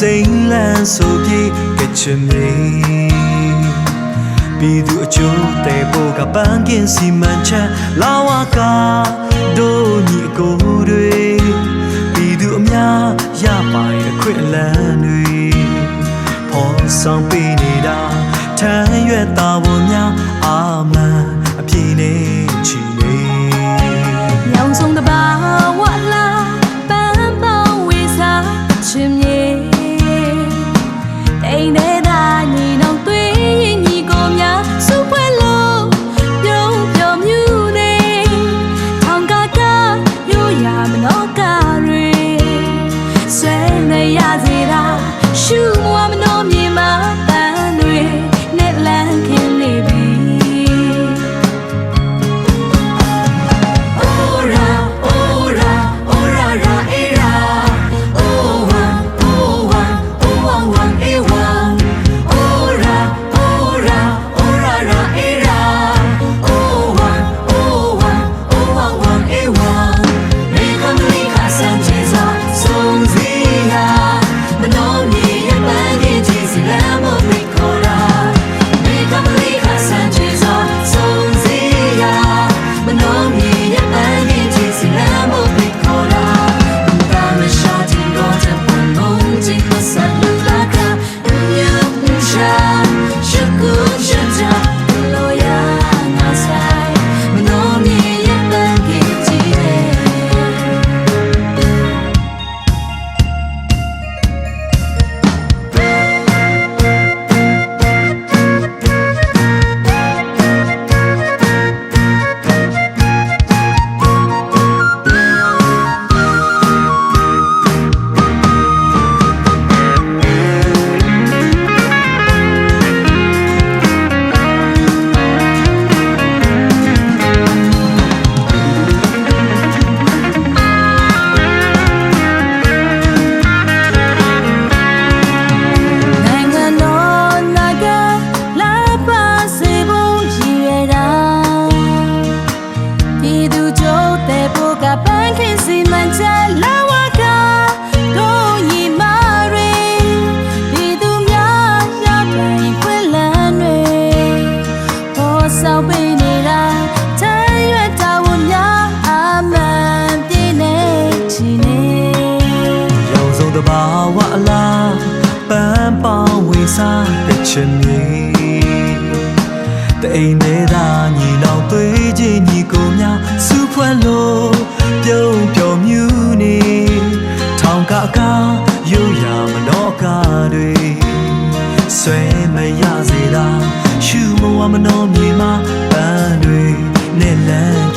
စိမ့်လန်းဆိုပြေကချင်မြေပြည်သူအကျိုးတဲ့ဖို့ကပန်းကင်းစီမံချက်လာဝကဒိုညီအကိုတွေပြည်သူအများရပါရဲ့ခွင့်လန်းတွေဖော်ဆောင်ပေးနေတာထမ်းရွက်သားဝန်များအာမန်အပြည့်နဲ့ချီနေရောင်စုံတဘာဝလာပန်းပေါင်းဝေစားချင်မြေတိမ်တဲ့သာညီနောင်သွေးရင်ညီကိုများစုပွဲလို့ပြုံးပြုံမြူနေထောင်ကားကားရိုးရမနောကားတွေဆွဲနေရစေတာရှူမွားမနှောမြေမှာပန်းတွေနဲ့လန်းခင်းနေပြီဆောက်ပေးနေတာထမ်းရွက်တာဝန်များအာမန်ပြည့်နေချီနေရောင်စုံတဘာဝအလားပန်းပေါင်းဝေစားတဲ့ချင်မြေတိမ်နေသာညီနောင်သွေးချင်းညီကိုများစုဖွဲ့လို့ပြုံးပျော်မြူနေထောင်ကားကားရိုးရာမနောကားတွေဆွဲမရစေတာရှူမဝမနောမြေမှာပန်းတွေနဲ့လန်း